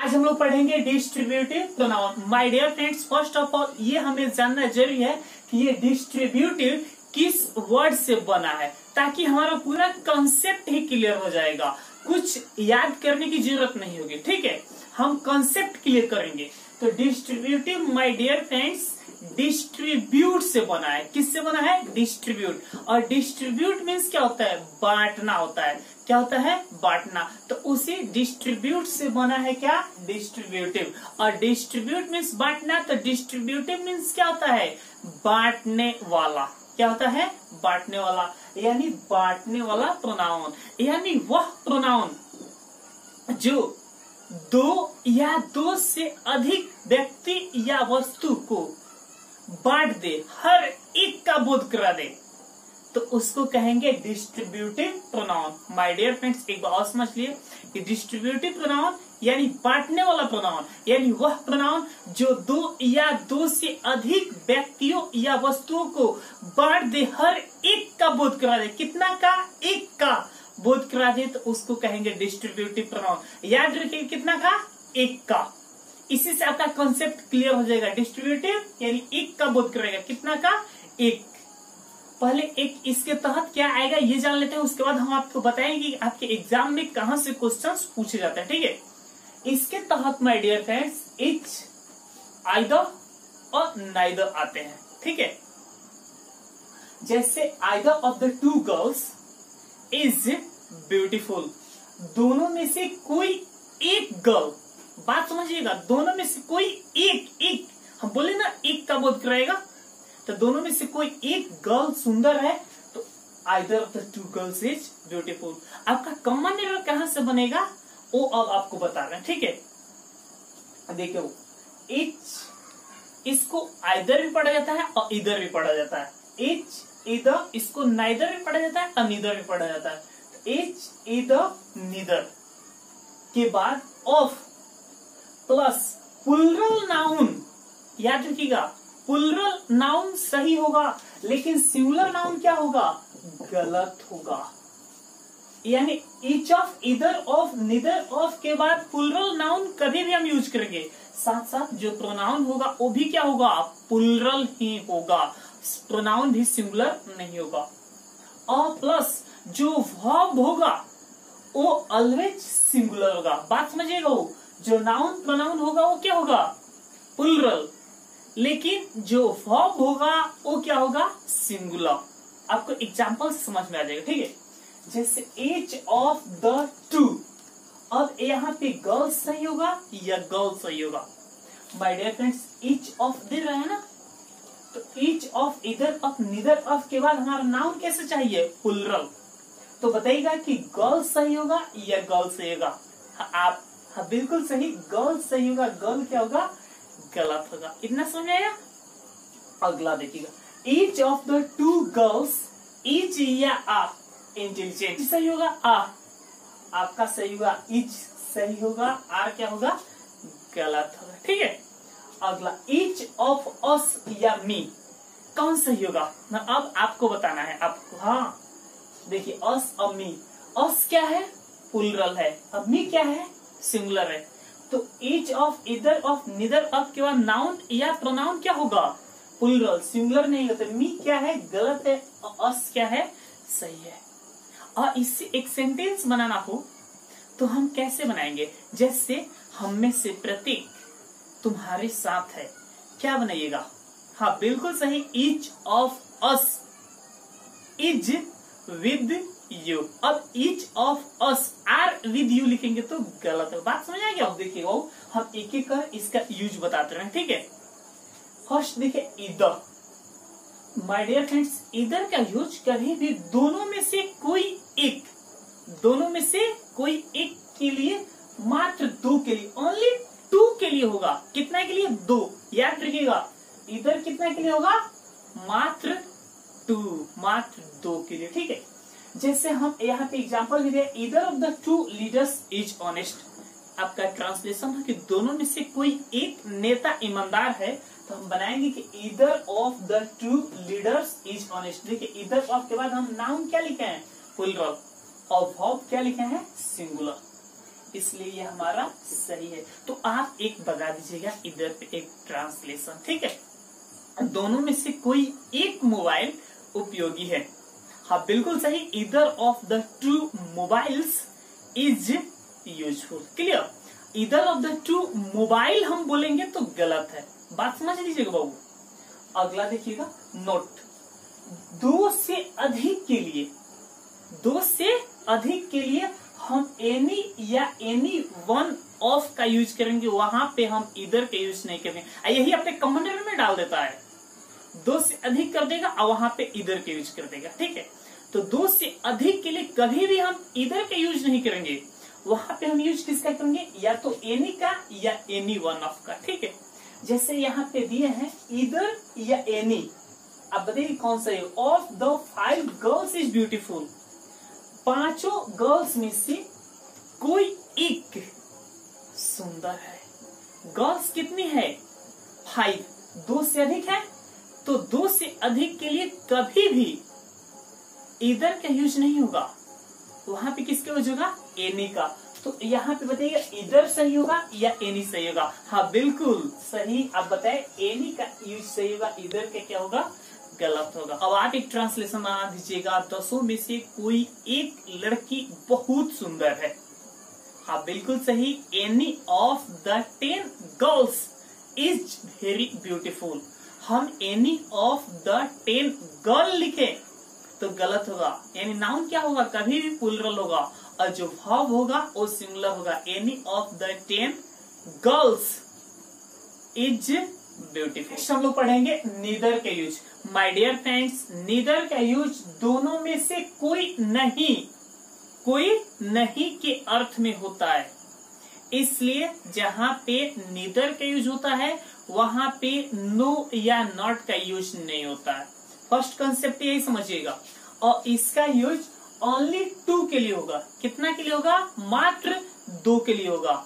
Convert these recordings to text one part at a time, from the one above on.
आज हम लोग पढ़ेंगे distributive pronoun. My dear friends, first of all ये हमें जानना जरूरी है कि ये डिस्ट्रीब्यूटिव किस वर्ड से बना है, ताकि हमारा पूरा कॉन्सेप्ट ही क्लियर हो जाएगा। कुछ याद करने की जरूरत नहीं होगी, ठीक है। हम कॉन्सेप्ट क्लियर करेंगे। तो distributive my dear friends distribute से बना है। किससे बना है? डिस्ट्रीब्यूट। और डिस्ट्रीब्यूट मीन्स क्या होता है? बांटना होता है। क्या होता है? बांटना। तो उसी डिस्ट्रीब्यूट से बना है क्या? डिस्ट्रीब्यूटिव। और डिस्ट्रीब्यूट मीन्स बांटना, तो डिस्ट्रीब्यूटिव मीन्स क्या होता है? बांटने वाला। क्या होता है? बांटने वाला, यानी बांटने वाला प्रोनाउन, यानी वह प्रोनाउन जो दो या दो से अधिक व्यक्ति या वस्तु को बांट दे, हर एक का बोध करा दे, तो उसको कहेंगे distributive pronoun. My dear friends, एक बार और समझ लिए कि डिस्ट्रीब्यूटिव प्रोनाउन यानी बांटने वाला प्रोनाउन, यानी वह प्रोनाउन जो दो या दो से अधिक व्यक्तियों या वस्तुओं को बांट दे, हर एक का बोध करा दे। कितना का? एक का बोध करा दे, तो उसको कहेंगे डिस्ट्रीब्यूटिव प्रोनाउन। याद रखिए कितना का? एक का। इसी से आपका कॉन्सेप्ट क्लियर हो जाएगा। डिस्ट्रीब्यूटिव यानी एक का बोध करेगा। कितना का? एक। पहले एक इसके तहत क्या आएगा ये जान लेते हैं, उसके बाद हम आपको बताएंगे कि आपके एग्जाम में कहां से क्वेश्चंस पूछे जाते हैं, ठीक है। इसके तहत my dear friends each, either और नाइदर आते हैं, ठीक है। जैसे either of the two girls is beautiful, दोनों में से कोई एक गर्ल, बात समझिएगा, दोनों में से कोई एक हम बोले ना एक का बोध कराएगा, तो दोनों में से कोई एक गर्ल सुंदर है, तो either of the two girls is beautiful. आपका कॉमन एरर कहां से बनेगा वो अब आपको बता रहे हैं, ठीक है। देखिए इच इसको आइदर भी पढ़ा जाता है और इधर भी पढ़ा जाता है। इच इधर, इसको नाइदर भी पढ़ा जाता है और नीदर भी पढ़ा जाता है। इच इधर नीदर के बाद ऑफ प्लस प्लुरल नाउन, याद रखिएगा प्लुरल नाउन सही होगा, लेकिन सिंगुलर नाउन क्या होगा? गलत होगा। यानी ईच ऑफ, इधर ऑफ, निदर ऑफ के बाद प्लुरल नाउन कभी भी हम यूज करेंगे, साथ साथ जो प्रोनाउन होगा वो भी क्या होगा? प्लुरल ही होगा, प्रोनाउन भी सिंगुलर नहीं होगा। और प्लस जो वर्ब होगा वो ऑलवेज सिंगुलर होगा। बात समझिएगा, वो जो नाउन प्रोनाउन होगा वो क्या होगा? प्लुरल, लेकिन जो वर्ब होगा वो क्या होगा? सिंगुलर। आपको एग्जांपल समझ में आ जाएगा, ठीक है। जैसे एच ऑफ द टू, अब यहाँ पे गर्ल सही होगा या गर्ल सही होगा? My dear friends each of दे रहा है ना, तो ईच ऑफ, इधर ऑफ, निदर ऑफ के बाद हमारा नाउन कैसे चाहिए? प्लुरल। तो बताइएगा कि गर्ल सही होगा या गर्ल सही होगा? आप बिल्कुल सही, गर्ल सही होगा। गर्ल क्या होगा? गलत होगा। इतना समझ आया? अगला देखिएगा, each of the two girls is या आ इंटेलिजेंट, सही होगा? आ आपका सही होगा, इज सही होगा, आर क्या होगा? गलत होगा, ठीक है। अगला ईच ऑफ अस या मी, कौन सही होगा? अब आपको बताना है आपको। हाँ देखिए, अस और मी, अस क्या है? प्लुरल है, अब मी क्या है? सिंगुलर है। तो ईच ऑफ, इधर ऑफ, निदर ऑफ के बाद नाउन या प्रोनाउन क्या होगा? प्लुरल, सिंगुलर नहीं होता। मी क्या है? गलत है, और अस क्या है? सही है। और इससे एक सेंटेंस बनाना हो तो हम कैसे बनाएंगे? जैसे हम में से प्रत्येक तुम्हारे साथ है, क्या बनाइएगा? हाँ बिल्कुल सही, each of us is with you. अब each of us are with you लिखेंगे तो गलत है। बात समझ आएगी? अब देखिए वो हम एक एक कर इसका यूज बताते रहे, ठीक है। फर्स्ट देखिए इधर, माय डियर फ्रेंड्स इधर का यूज कभी भी दोनों में से कोई एक, दोनों में से कोई एक के लिए, मात्र दो के लिए, ओनली टू के लिए होगा। कितना के लिए? दो। याद रखिएगा इधर कितना के लिए होगा? मात्र टू, मात्र दो के लिए, ठीक है। जैसे हम यहाँ पे एग्जांपल भी दे, either of the two leaders is honest, आपका ट्रांसलेशन है कि दोनों में से कोई एक नेता ईमानदार है, तो हम बनाएंगे कि either of the two leaders is honest. देखिए ईदर ऑफ के बाद हम नाउन क्या लिखे हैं? प्लुरल, और वर्ब क्या लिखे हैं? सिंगुलर। इसलिए ये हमारा सही है। तो आप एक बता दीजिएगा इधर पे एक ट्रांसलेशन, ठीक है। दोनों में से कोई एक मोबाइल उपयोगी है। हाँ बिल्कुल सही, either of the to mobiles is useful. Clear, either of the to mobile हम बोलेंगे तो गलत है, बात समझ लीजिएगा बाबू। अगला देखिएगा, नोट, दो से अधिक के लिए हम एनी या एनी वन ऑफ का यूज करेंगे, वहां पे हम इधर के यूज नहीं करेंगे। यही अपने कमेंट में डाल देता है, दो से अधिक कर देगा और वहां पे इधर के यूज कर देगा, ठीक है। तो दो से अधिक के लिए कभी भी हम इधर के यूज नहीं करेंगे, वहां पे हम यूज किसका करेंगे, या तो एनी का या एनी वन ऑफ का, ठीक है। जैसे यहाँ पे दिए हैं इधर या एनी, अब बताइए कौन सा है। Of the 5 girls is beautiful, पांचों गर्ल्स में से कोई एक सुंदर है। गर्ल्स कितनी है, 5, दो से अधिक है, तो दो से अधिक के लिए कभी भी इधर का यूज नहीं होगा, वहां पे किसका यूज होगा, एनी का। तो यहाँ पे बताइएगा इधर सही होगा या एनी सही होगा। हाँ बिल्कुल सही, आप बताए एनी का यूज सही होगा, इधर का क्या होगा, गलत होगा। अब आप एक ट्रांसलेशन बना दीजिएगा, 10 में से कोई एक लड़की बहुत सुंदर है। हाँ बिल्कुल सही, any of the 10 girls is very beautiful. हम एनी ऑफ द 10 गर्ल लिखे तो गलत होगा, यानी नाउन क्या होगा, कभी भी प्लूरल होगा, और जो वर्ब होगा वो सिंगुलर होगा। Any of the 10 girls is beautiful. हम लोग पढ़ेंगे नीदर के use. My dear friends, neither का यूज दोनों में से कोई नहीं के अर्थ में होता है, इसलिए जहां पे नीदर का यूज होता है वहां पे नो या नॉट का यूज नहीं होता है। फर्स्ट कंसेप्ट यही समझिएगा। और इसका यूज ओनली 2 के लिए होगा। कितना के लिए होगा, मात्र 2 के लिए होगा,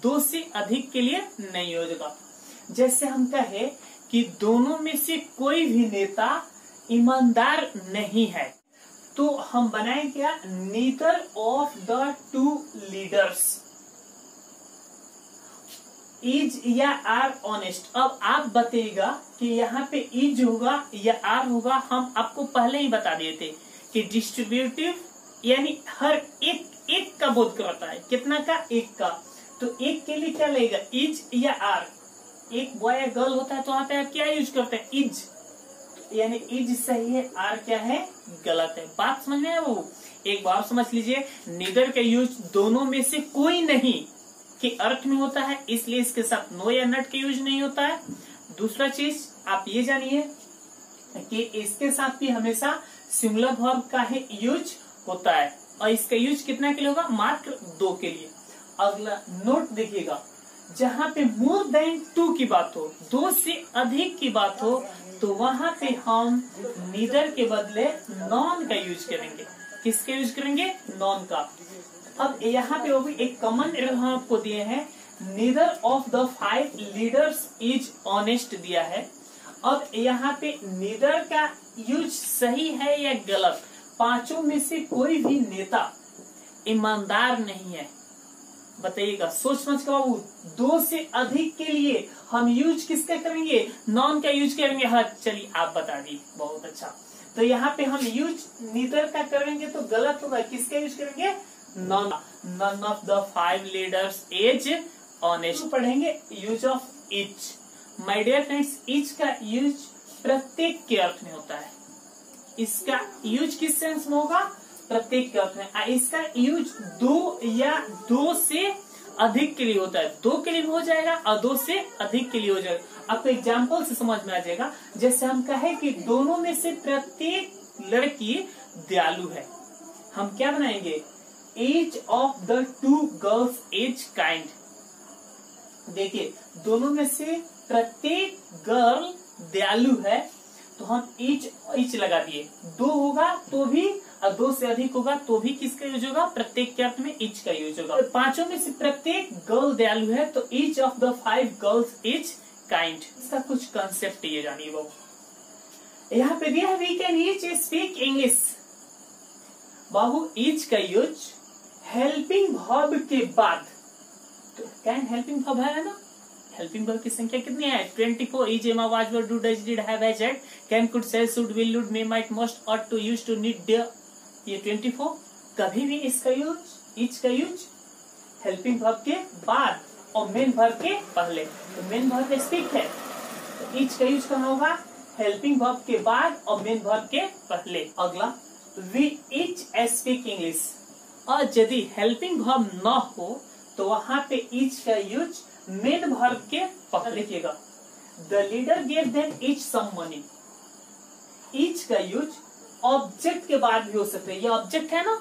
2 से अधिक के लिए नहीं होगा। जैसे हम कहे कि दोनों में से कोई भी नेता ईमानदार नहीं है, तो हम बनाए क्या, neither of the 2 leaders is या आर ऑनेस्ट। अब आप बताइएगा कि यहाँ पे इज होगा या आर होगा। हम आपको पहले ही बता दिए थे कि डिस्ट्रीब्यूटिव यानी हर एक का बोध करता है। कितना का, एक का। तो एक के लिए क्या लगेगा, इज या आर। एक बॉय या गर्ल होता है तो वहां पे आप क्या यूज करते हैं, इज, यानी इज सही है, आर क्या है, गलत है। बात समझ में आया वो, एक बार समझ लीजिए। नीदर का यूज दोनों में से कोई नहीं के अर्थ में होता है, इसलिए इसके साथ नो या नट का यूज नहीं होता है। दूसरा चीज आप ये जानिए कि इसके साथ भी हमेशा सिंगुलर वर्ब का ही यूज होता है, और इसका यूज कितना के लिए होगा, मात्र 2 के लिए। अगला नोट देखिएगा, जहां पे मोर देन 2 की बात हो, 2 से अधिक की बात हो, तो वहां पे हम नीदर के बदले नॉन का यूज करेंगे। किसका यूज करेंगे, नॉन का। अब यहाँ पे वो भी एक कॉमन एरर हम आपको दिए हैं, neither of the 5 leaders is honest दिया है। अब यहाँ पे नीदर का यूज सही है या गलत, पांचों में से कोई भी नेता ईमानदार नहीं है, बताइएगा सोच समझ के बाबू। 2 से अधिक के लिए हम यूज किसका करेंगे, नॉन का यूज करेंगे। हाँ चलिए आप बता दी, बहुत अच्छा। तो यहाँ पे हम यूज नीदर का करेंगे तो गलत होगा, किसका यूज करेंगे, none of the 5 leaders is honest. पढ़ेंगे use of each. My dear friends, each का यूज प्रत्येक के अर्थ में होता है। इसका यूज किस सेंस में होगा, प्रत्येक के अर्थ में। इसका यूज 2 या 2 से अधिक के लिए होता है। 2 के लिए भी हो जाएगा और 2 से अधिक के लिए हो जाएगा। आपको एग्जाम्पल से समझ में आ जाएगा। जैसे हम कहे कि दोनों में से प्रत्येक लड़की दयालु है, हम क्या बनाएंगे, each of the 2 girls is kind। देखिए दोनों में से प्रत्येक गर्ल दयालु है, तो हम each लगा दिए। 2 होगा तो भी और 2 से अधिक होगा तो भी किसका यूज होगा, प्रत्येक के अर्थ में each का यूज होगा। तो पांचों में से प्रत्येक गर्ल दयालु है, तो each of the 5 girls is kind। इसका कुछ कंसेप्ट ये जानिए वो। यहाँ पे दिया we can each speak English। Babu each का यूज हेल्पिंग वर्ब के बाद कैन हेल्पिंग वर्ब है ना, हेल्पिंग वर्ब की संख्या कितनी है 24। Is, am, was, were, do, does, did, have, has, had, can, could, shall, should, will, would, may, might, must, ought, to, use to, need, dare, ये 24 कभी भी इसका यूज, इच का यूज हेल्पिंग वर्ब के बाद और मेन वर्ब के पहले। तो मेन वर्ब स्पीक है तो इच का यूज कहाँ होगा, हेल्पिंग वर्ब के बाद और मेन वर्ब के पहले। अगला, वी इच स्पीक इंग्लिश। और यदि हेल्पिंग वर्ब न हो तो वहां पे इच का यूज मेन वर्ब के पहले लिखिएगा। The leader gave them each some money. Each का यूज ऑब्जेक्ट के बाद भी हो सकता है, ये ऑब्जेक्ट है ना,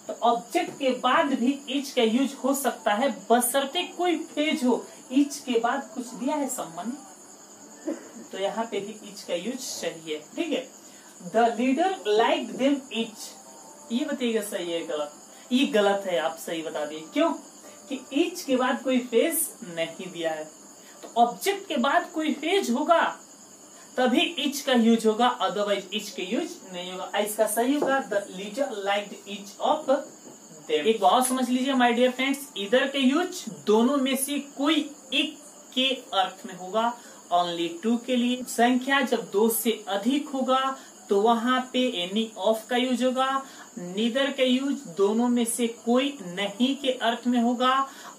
तो ऑब्जेक्ट के बाद भी इच का यूज हो सकता है बशर्ते कोई फ्रेज हो इच के बाद कुछ दिया है सम्मानी, तो यहाँ पे भी इच का यूज सही है। ठीक है, the leader like them etch, ये बताइएगा सही है गलत, ये गलत है, आप सही बता दिए। क्यों कि इच के बाद कोई फ्रेज नहीं दिया है, तो ऑब्जेक्ट के बाद कोई फ्रेज होगा तभी इच का यूज होगा, अदरवाइज इच का यूज नहीं होगा। इसका सही होगा the leader liked each of them. एक बात समझ लीजिए माय डियर फ्रेंड्स, इधर के यूज दोनों में से कोई एक के अर्थ में होगा, ओनली टू के लिए। संख्या जब 2 से अधिक होगा तो वहां पे एनी ऑफ का यूज होगा। नीदर का यूज दोनों में से कोई नहीं के अर्थ में होगा,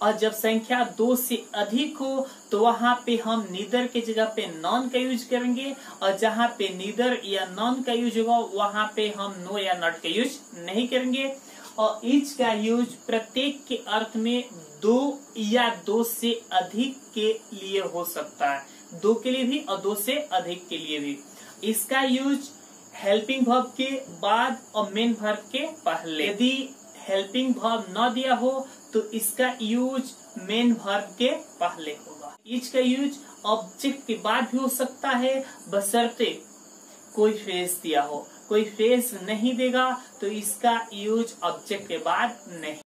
और जब संख्या 2 से अधिक हो तो वहां पे हम नीदर के जगह पे नॉन का यूज करेंगे, और जहां पे नीदर या नॉन का यूज होगा वहां पे हम नो या नॉट का यूज नहीं करेंगे। और इच का यूज प्रत्येक के अर्थ में 2 या 2 से अधिक के लिए हो सकता है, 2 के लिए भी और 2 से अधिक के लिए भी। इसका यूज हेल्पिंग वर्ब के बाद और मेन वर्ब के पहले। यदि हेल्पिंग वर्ब न दिया हो तो इसका यूज मेन वर्ब के पहले होगा। इच का यूज ऑब्जेक्ट के बाद भी हो सकता है बशर्ते कोई फ्रेज दिया हो, कोई फ्रेज नहीं देगा तो इसका यूज ऑब्जेक्ट के बाद नहीं।